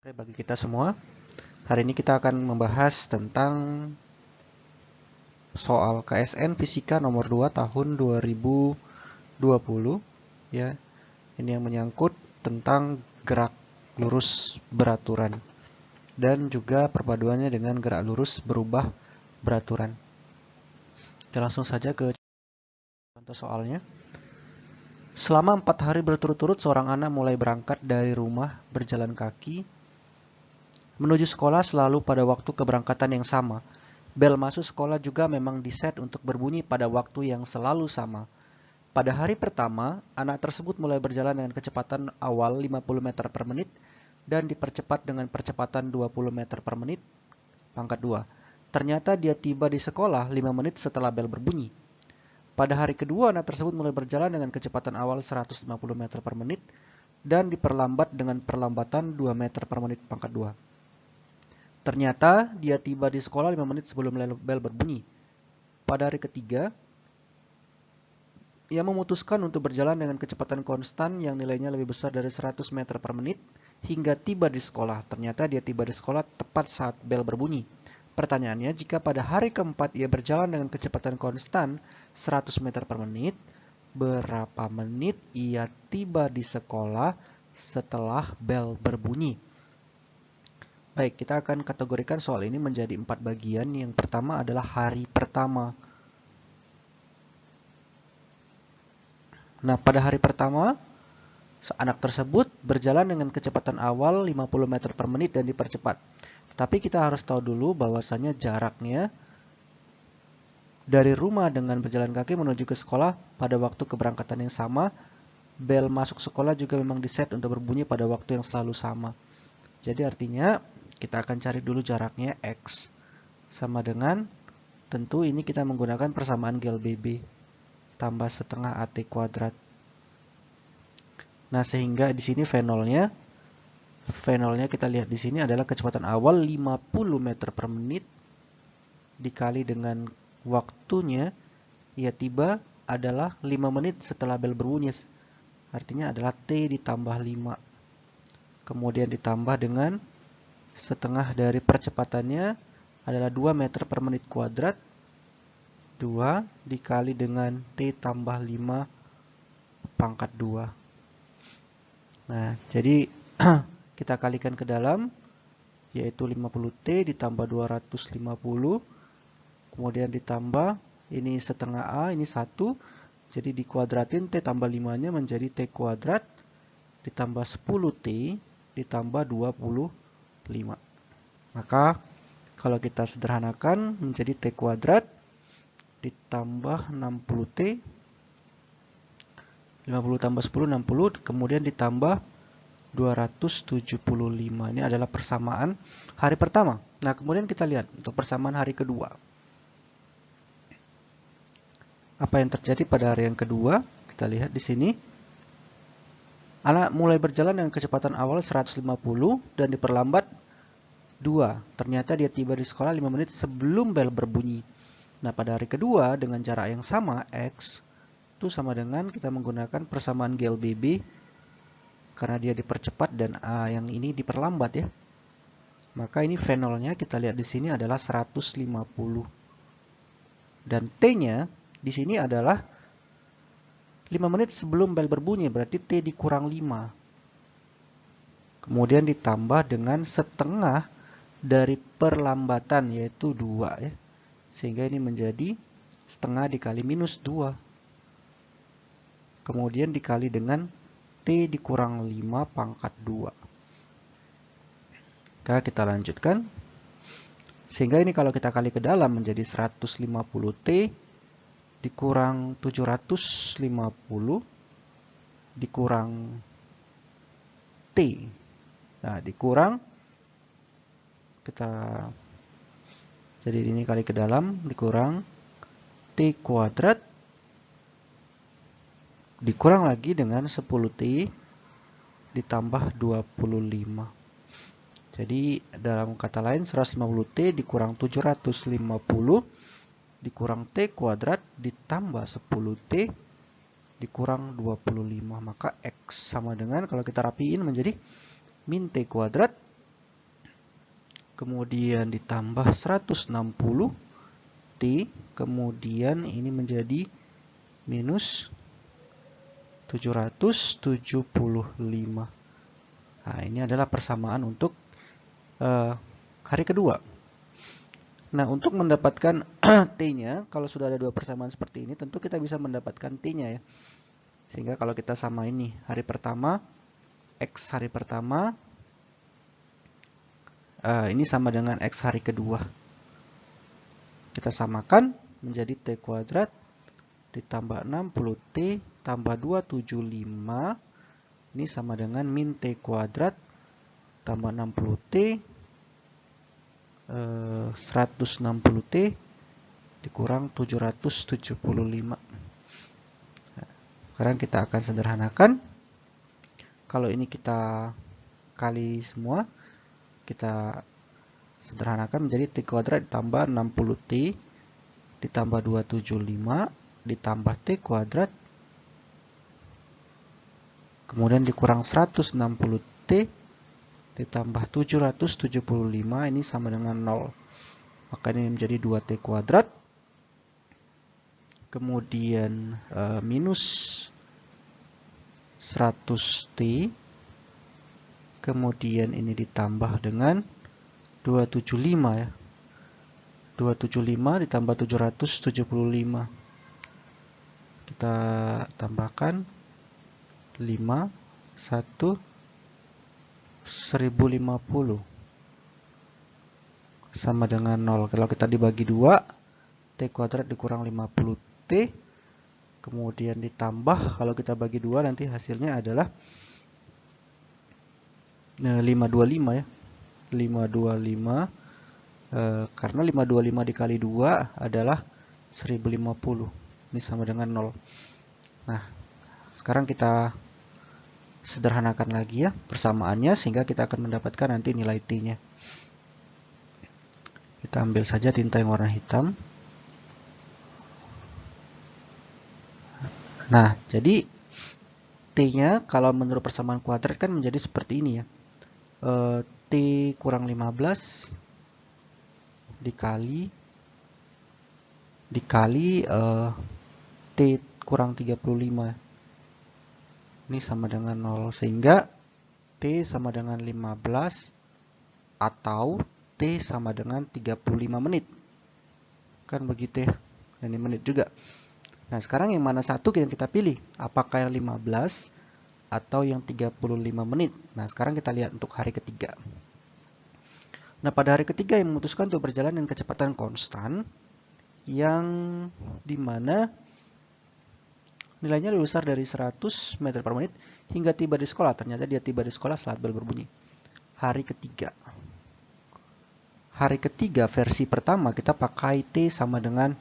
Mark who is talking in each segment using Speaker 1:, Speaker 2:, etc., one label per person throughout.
Speaker 1: Oke, bagi kita semua, hari ini kita akan membahas tentang soal KSN Fisika nomor 2 tahun 2020 ya. Ini yang menyangkut tentang gerak lurus beraturan dan juga perpaduannya dengan gerak lurus berubah beraturan. Kita langsung saja ke contoh soalnya. Selama 4 hari berturut-turut seorang anak mulai berangkat dari rumah berjalan kaki menuju sekolah selalu pada waktu keberangkatan yang sama. Bel masuk sekolah juga memang diset untuk berbunyi pada waktu yang selalu sama. Pada hari pertama, anak tersebut mulai berjalan dengan kecepatan awal 50 meter per menit dan dipercepat dengan percepatan 20 meter per menit, pangkat 2. Ternyata dia tiba di sekolah 5 menit setelah bel berbunyi. Pada hari kedua, anak tersebut mulai berjalan dengan kecepatan awal 150 meter per menit dan diperlambat dengan perlambatan 2 meter per menit, pangkat 2. Ternyata dia tiba di sekolah 5 menit sebelum bel berbunyi. Pada hari ketiga, ia memutuskan untuk berjalan dengan kecepatan konstan yang nilainya lebih besar dari 100 meter per menit hingga tiba di sekolah. Ternyata dia tiba di sekolah tepat saat bel berbunyi. Pertanyaannya, jika pada hari keempat ia berjalan dengan kecepatan konstan 100 meter per menit, berapa menit ia tiba di sekolah setelah bel berbunyi? Baik, kita akan kategorikan soal ini menjadi 4 bagian. Yang pertama adalah hari pertama. Nah, pada hari pertama, anak tersebut berjalan dengan kecepatan awal 50 meter per menit dan dipercepat. Tetapi kita harus tahu dulu bahwasannya jaraknya dari rumah dengan berjalan kaki menuju ke sekolah pada waktu keberangkatan yang sama. Bel masuk sekolah juga memang diset untuk berbunyi pada waktu yang selalu sama. Jadi artinya kita akan cari dulu jaraknya X sama dengan, tentu ini kita menggunakan persamaan GLBB tambah setengah AT kuadrat. Nah, sehingga di sini V0-nya kita lihat di sini adalah kecepatan awal 50 meter per menit dikali dengan waktunya ia tiba adalah 5 menit setelah bel berbunyi. Artinya adalah T ditambah 5. Kemudian ditambah dengan setengah dari percepatannya adalah 2 meter per menit kuadrat. 2 dikali dengan T tambah 5 pangkat 2. Nah, jadi kita kalikan ke dalam, yaitu 50T ditambah 250, kemudian ditambah, ini setengah A, ini 1, jadi dikuadratin T tambah 5-nya menjadi T kuadrat, ditambah 10T, ditambah 25. Maka, kalau kita sederhanakan menjadi T kuadrat, ditambah 60T, 50 tambah 10, 60, kemudian ditambah 275. Ini adalah persamaan hari pertama. Nah, kemudian kita lihat untuk persamaan hari kedua. Apa yang terjadi pada hari yang kedua? Kita lihat di sini. Anak mulai berjalan dengan kecepatan awal 150 dan diperlambat 2. Ternyata dia tiba di sekolah 5 menit sebelum bel berbunyi. Nah, pada hari kedua dengan jarak yang sama, X, itu sama dengan kita menggunakan persamaan GLBB karena dia dipercepat dan A yang ini diperlambat ya. Maka ini V0-nya kita lihat di sini adalah 150. Dan T-nya di sini adalah 5 menit sebelum bel berbunyi, berarti T dikurang 5. Kemudian ditambah dengan setengah dari perlambatan, yaitu 2 ya. Sehingga ini menjadi setengah dikali minus 2. Kemudian dikali dengan T dikurang 5 pangkat 2. Oke, kita lanjutkan. Sehingga ini kalau kita kali ke dalam menjadi 150T dikurang 750 dikurang T. Nah, dikurang, jadi ini kali ke dalam dikurang T kuadrat dikurang lagi dengan 10T ditambah 25. Jadi dalam kata lain 150T dikurang 750 dikurang T kuadrat ditambah 10T dikurang 25. Maka X sama dengan, kalau kita rapiin menjadi min T kuadrat kemudian ditambah 160 T, kemudian ini menjadi minus 775. Nah, ini adalah persamaan untuk hari kedua. Nah, untuk mendapatkan T-nya, kalau sudah ada dua persamaan seperti ini, tentu kita bisa mendapatkan T-nya ya. Sehingga kalau kita samain nih, hari pertama, X hari pertama, ini sama dengan X hari kedua. Kita samakan menjadi T kuadrat ditambah 60T tambah 275. Ini sama dengan min T kuadrat tambah 60T 160T dikurang 775. Sekarang kita akan sederhanakan. Kalau ini kita kali semua, kita sederhanakan menjadi T kuadrat ditambah 60T ditambah 275 ditambah T kuadrat kemudian dikurang 160T ditambah 775, ini sama dengan 0. Maka ini menjadi 2T kuadrat. Kemudian minus 100T. Kemudian ini ditambah dengan 275 ya. 275 ditambah 775. Kita tambahkan 5, 1, 1050 sama dengan 0. Kalau kita dibagi 2, T kuadrat dikurang 50T, kemudian ditambah, kalau kita bagi 2 nanti hasilnya adalah 525 ya. 525 karena 525 dikali 2 adalah 1050. Ini sama dengan 0. Nah, sekarang kita sederhanakan lagi ya persamaannya sehingga kita akan mendapatkan nanti nilai T-nya. Kita ambil saja tinta yang warna hitam. Nah, jadi T-nya kalau menurut persamaan kuadrat kan menjadi seperti ini ya. T kurang 15 dikali T kurang 35. Ini sama dengan 0. Sehingga T sama dengan 15 atau T sama dengan 35 menit. Kan begitu ya. Ini menit juga. Nah, sekarang yang mana satu yang kita pilih? Apakah yang 15 atau yang 35 menit? Nah, sekarang kita lihat untuk hari ketiga. Nah, pada hari ketiga yang memutuskan untuk berjalan dengan kecepatan konstan yang dimana nilainya lebih besar dari 100 meter per menit hingga tiba di sekolah. Ternyata dia tiba di sekolah saat bel berbunyi. Hari ketiga. Hari ketiga versi pertama kita pakai T sama dengan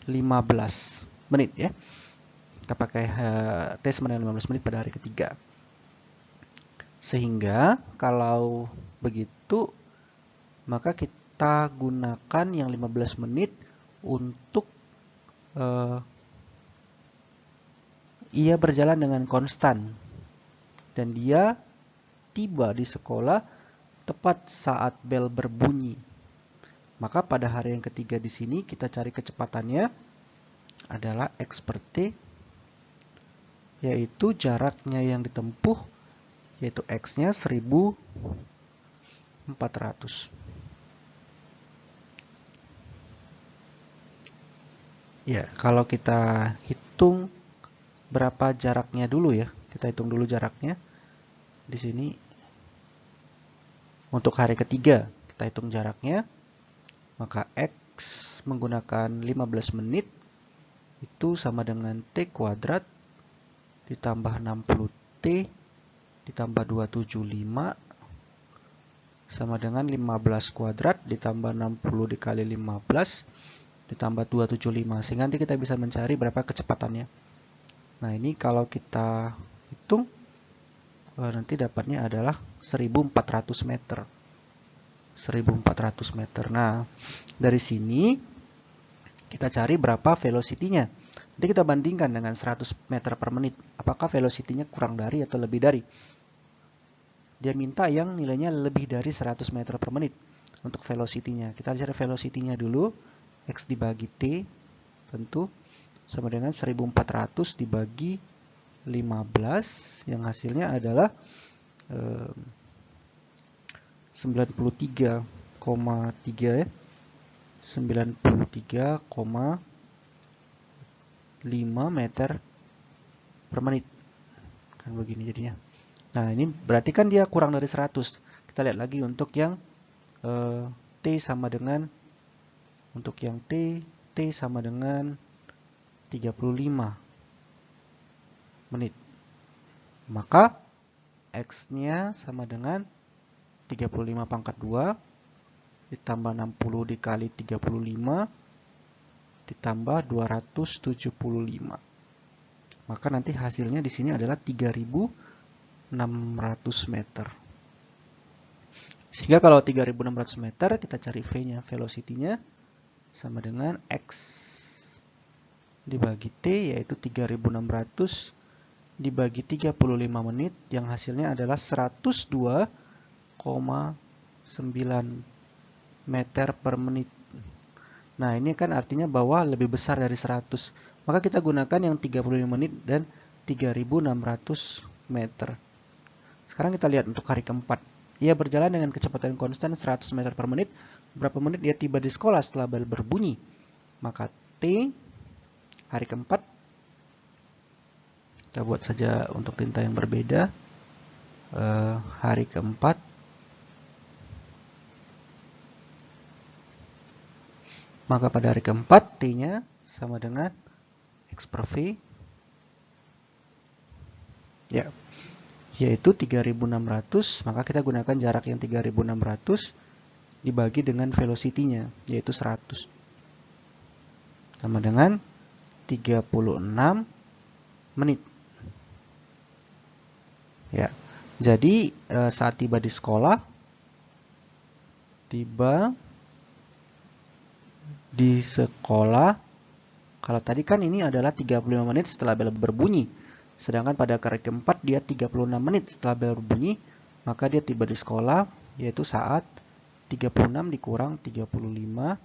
Speaker 1: 15 menit ya. Kita pakai T sama dengan 15 menit pada hari ketiga. Sehingga kalau begitu maka kita gunakan yang 15 menit untuk ia berjalan dengan konstan. Dan dia tiba di sekolah tepat saat bel berbunyi. Maka pada hari yang ketiga di sini kita cari kecepatannya adalah X per T, yaitu jaraknya yang ditempuh, yaitu X-nya 1400. Ya, kalau kita hitung berapa jaraknya dulu ya, kita hitung dulu jaraknya. Di sini untuk hari ketiga kita hitung jaraknya, maka X menggunakan 15 menit itu sama dengan T kuadrat ditambah 60T ditambah 275 sama dengan 15 kuadrat ditambah 60 dikali 15 ditambah 275, sehingga nanti kita bisa mencari berapa kecepatannya. Nah, ini kalau kita hitung nanti dapatnya adalah 1400 meter. 1400 meter. Nah, dari sini kita cari berapa velocity-nya. Nanti kita bandingkan dengan 100 meter per menit. Apakah velocity-nya kurang dari atau lebih dari? Dia minta yang nilainya lebih dari 100 meter per menit. untuk velocity-nya. Kita cari velocity-nya dulu. X dibagi T tentu sama dengan 1400 dibagi 15 yang hasilnya adalah 93,3 ya. 93,5 meter per menit. Kan begini jadinya. Nah, ini berarti kan dia kurang dari 100. Kita lihat lagi untuk yang T sama dengan T sama dengan 35 menit. Maka X-nya sama dengan 35 pangkat 2 ditambah 60 dikali 35 ditambah 275. Maka nanti hasilnya di sini adalah 3600 meter. Sehingga kalau 3600 meter kita cari V-nya, velocity-nya sama dengan X dibagi T, yaitu 3600 dibagi 35 menit, yang hasilnya adalah 102,9 meter per menit. Nah, ini kan artinya bahwa lebih besar dari 100. Maka kita gunakan yang 35 menit dan 3600 meter. Sekarang kita lihat untuk hari keempat. Ia berjalan dengan kecepatan konstan 100 meter per menit. Berapa menit dia tiba di sekolah setelah bel berbunyi? Maka T hari keempat, kita buat saja untuk tinta yang berbeda. Hari keempat, maka pada hari keempat T-nya sama dengan X per V, ya, yaitu 3600. Maka kita gunakan jarak yang 3600 dibagi dengan velocity-nya, yaitu 100, sama dengan 36 menit. Ya, jadi saat tiba di sekolah, kalau tadi kan ini adalah 35 menit setelah bel berbunyi, sedangkan pada hari keempat dia 36 menit setelah bel berbunyi, maka dia tiba di sekolah yaitu saat 36 dikurang 35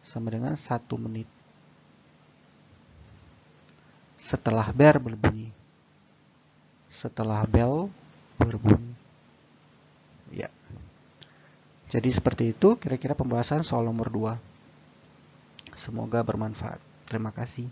Speaker 1: sama dengan 1 menit setelah bel berbunyi. Ya. Jadi seperti itu kira-kira pembahasan soal nomor 2. Semoga bermanfaat. Terima kasih.